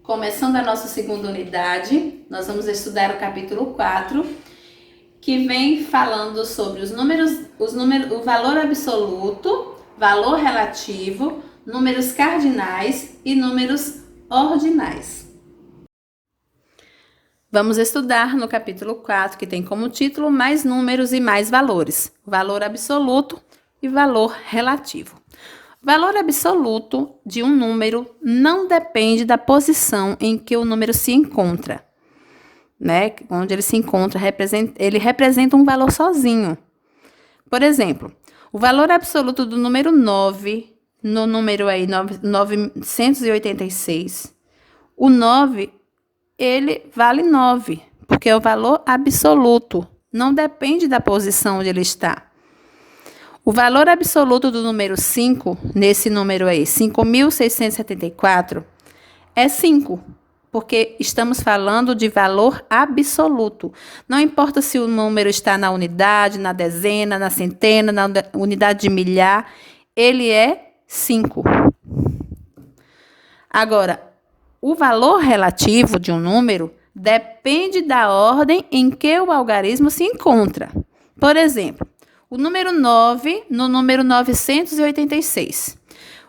Começando a nossa segunda unidade, nós vamos estudar o capítulo 4, que vem falando sobre o valor absoluto, valor relativo, números cardinais e números ordinais. Vamos estudar no capítulo 4, que tem como título mais números e mais valores, valor absoluto e valor relativo. Valor absoluto de um número não depende da posição em que o número se encontra, né? Onde ele se encontra, ele representa um valor sozinho. Por exemplo, o valor absoluto do número 9, no número aí 986, o 9, ele vale 9, porque é o valor absoluto, não depende da posição onde ele está. O valor absoluto do número 5, nesse número aí, 5.674, é 5, porque estamos falando de valor absoluto. Não importa se o número está na unidade, na dezena, na centena, na unidade de milhar, ele é 5. Agora, o valor relativo de um número depende da ordem em que o algarismo se encontra. Por exemplo, o número 9 no número 986.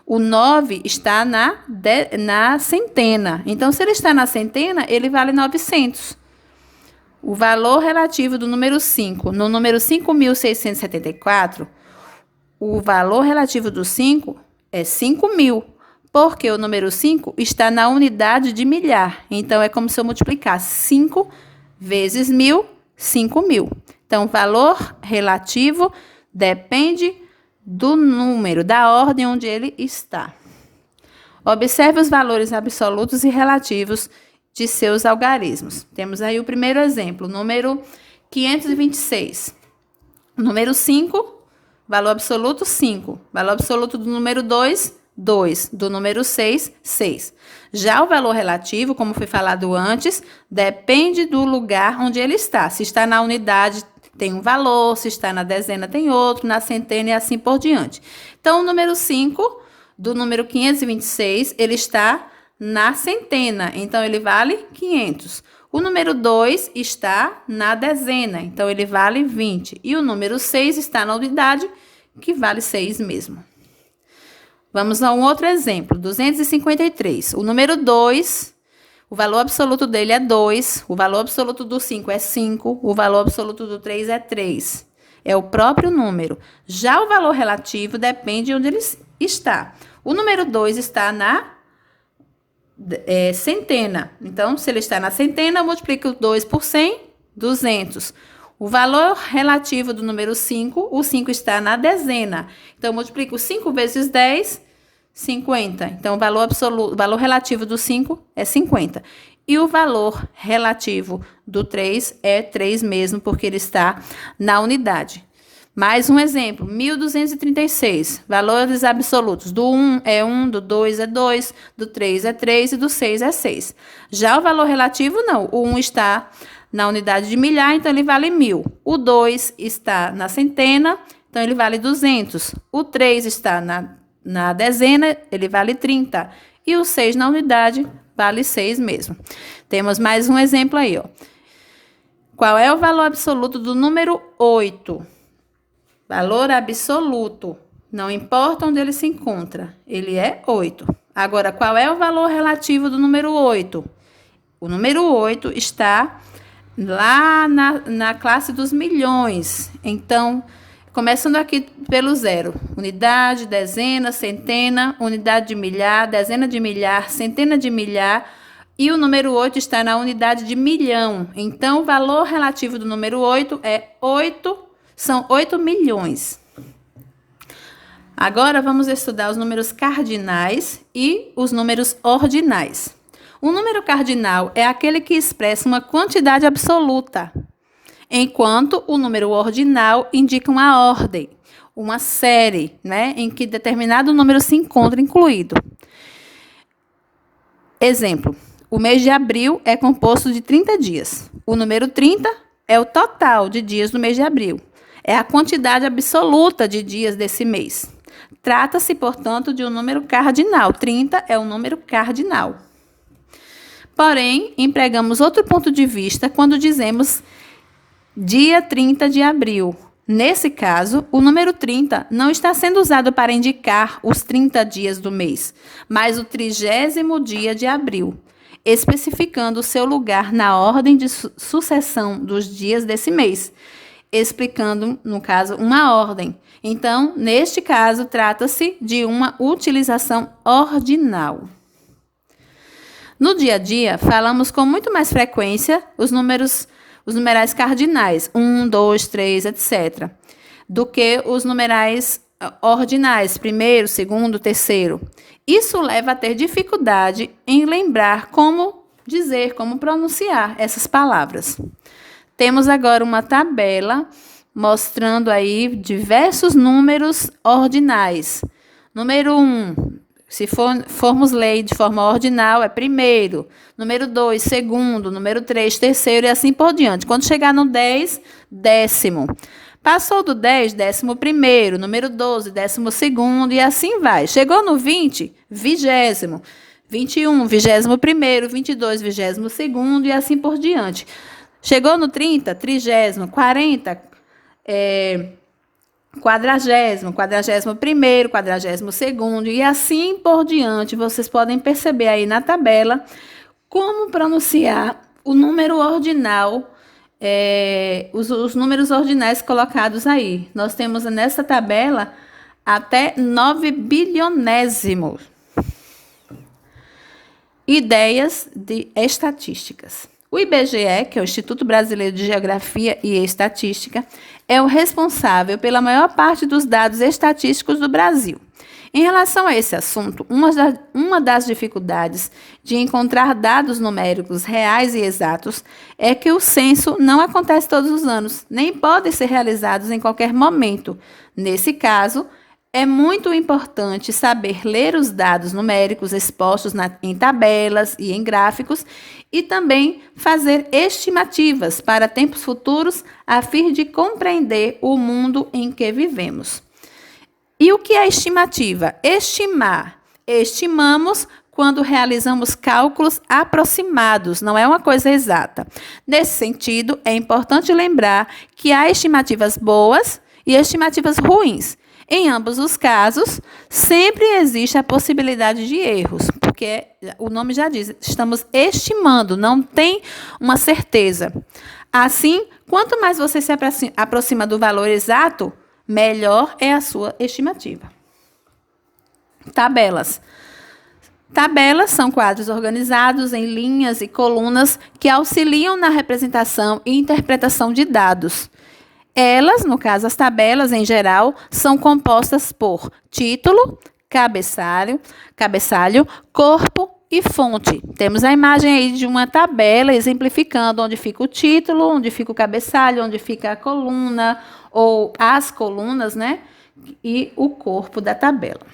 O 9 está na centena. Então, se ele está na centena, ele vale 900. O valor relativo do número 5 no número 5.674, o valor relativo do 5 é 5.000, porque o número 5 está na unidade de milhar. Então, é como se eu multiplicasse 5 vezes 1.000, 5.000. Então, o valor relativo depende do número, da ordem onde ele está. Observe os valores absolutos e relativos de seus algarismos. Temos aí o primeiro exemplo, o número 526. Número 5, valor absoluto 5. Valor absoluto do número 2, 2. Do número 6, 6. Já o valor relativo, como foi falado antes, depende do lugar onde ele está. Se está na unidade, tem um valor, se está na dezena, tem outro, na centena e assim por diante. Então, o número 5, do número 526, ele está na centena, então ele vale 500. O número 2 está na dezena, então ele vale 20. E o número 6 está na unidade, que vale 6 mesmo. Vamos a um outro exemplo, 253. O número 2, o valor absoluto dele é 2, o valor absoluto do 5 é 5, o valor absoluto do 3 é 3. É o próprio número. Já o valor relativo depende de onde ele está. O número 2 está na centena. Então, se ele está na centena, eu multiplico 2 por 100, 200. O valor relativo do número 5, o 5 está na dezena. Então, eu multiplico 5 vezes 10, 50. Então, o valor relativo do 5 é 50. E o valor relativo do 3 é 3 mesmo, porque ele está na unidade. Mais um exemplo, 1.236. Valores absolutos. Do 1 é 1, do 2 é 2, do 3 é 3 e do 6 é 6. Já o valor relativo, não. O 1 está na unidade de milhar, então ele vale 1.000. O 2 está na centena, então ele vale 200. O 3 está na dezena, ele vale 30. E o 6 na unidade vale 6 mesmo. Temos mais um exemplo aí, ó. Qual é o valor absoluto do número 8? Valor absoluto. Não importa onde ele se encontra, ele é 8. Agora, qual é o valor relativo do número 8? O número 8 está lá na classe dos milhões. Então, começando aqui pelo zero. Unidade, dezena, centena, unidade de milhar, dezena de milhar, centena de milhar. E o número 8 está na unidade de milhão. Então, o valor relativo do número 8 é 8, são 8 milhões. Agora, vamos estudar os números cardinais e os números ordinais. O número cardinal é aquele que expressa uma quantidade absoluta, enquanto o número ordinal indica uma ordem, uma série, né, em que determinado número se encontra incluído. Exemplo, o mês de abril é composto de 30 dias. O número 30 é o total de dias do mês de abril. É a quantidade absoluta de dias desse mês. Trata-se, portanto, de um número cardinal. 30 é um número cardinal. Porém, empregamos outro ponto de vista quando dizemos dia 30 de abril. Nesse caso, o número 30 não está sendo usado para indicar os 30 dias do mês, mas o 30º dia de abril, especificando o seu lugar na ordem de sucessão dos dias desse mês, explicando, no caso, uma ordem. Então, neste caso, trata-se de uma utilização ordinal. No dia a dia, falamos com muito mais frequência os numerais cardinais, 1, 2, 3, etc., do que os numerais ordinais, primeiro, segundo, terceiro. Isso leva a ter dificuldade em lembrar como dizer, como pronunciar essas palavras. Temos agora uma tabela mostrando aí diversos números ordinais. Número 1, se formos ler de forma ordinal, é primeiro. Número 2, segundo. Número 3, terceiro e assim por diante. Quando chegar no 10, décimo. Passou do 10, 11º. Número 12, 12º e assim vai. Chegou no 20, 20º. 21, 21º. 22, 22º e assim por diante. Chegou no 30, 30º. 40, 40º, 41º, 42º e assim por diante. Vocês podem perceber aí na tabela como pronunciar o número ordinal, os números ordinais colocados aí. Nós temos nessa tabela até 9 bilionésimos. Ideias de estatísticas. O IBGE, que é o Instituto Brasileiro de Geografia e Estatística, é o responsável pela maior parte dos dados estatísticos do Brasil. Em relação a esse assunto, uma das dificuldades de encontrar dados numéricos reais e exatos é que o censo não acontece todos os anos, nem pode ser realizado em qualquer momento. Nesse caso, é muito importante saber ler os dados numéricos expostos em tabelas e em gráficos e também fazer estimativas para tempos futuros a fim de compreender o mundo em que vivemos. E o que é estimativa? Estimar. Estimamos quando realizamos cálculos aproximados, não é uma coisa exata. Nesse sentido, é importante lembrar que há estimativas boas e estimativas ruins. Em ambos os casos, sempre existe a possibilidade de erros, porque o nome já diz, estamos estimando, não tem uma certeza. Assim, quanto mais você se aproxima do valor exato, melhor é a sua estimativa. Tabelas. Tabelas são quadros organizados em linhas e colunas que auxiliam na representação e interpretação de dados. Elas, no caso, as tabelas em geral, são compostas por título, cabeçalho, corpo e fonte. Temos a imagem aí de uma tabela exemplificando onde fica o título, onde fica o cabeçalho, onde fica a coluna ou as colunas, né? E o corpo da tabela.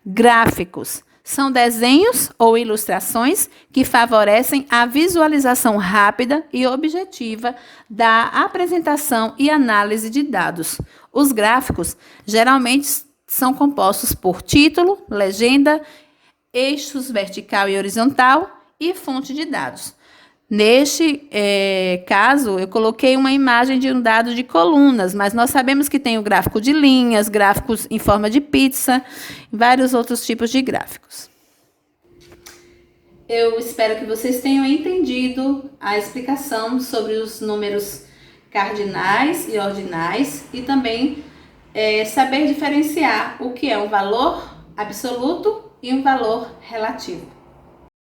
Gráficos. São desenhos ou ilustrações que favorecem a visualização rápida e objetiva da apresentação e análise de dados. Os gráficos geralmente são compostos por título, legenda, eixos vertical e horizontal e fonte de dados. Neste caso, eu coloquei uma imagem de um dado de colunas, mas nós sabemos que tem o gráfico de linhas, gráficos em forma de pizza, e vários outros tipos de gráficos. Eu espero que vocês tenham entendido a explicação sobre os números cardinais e ordinais e também saber diferenciar o que é um valor absoluto e um valor relativo.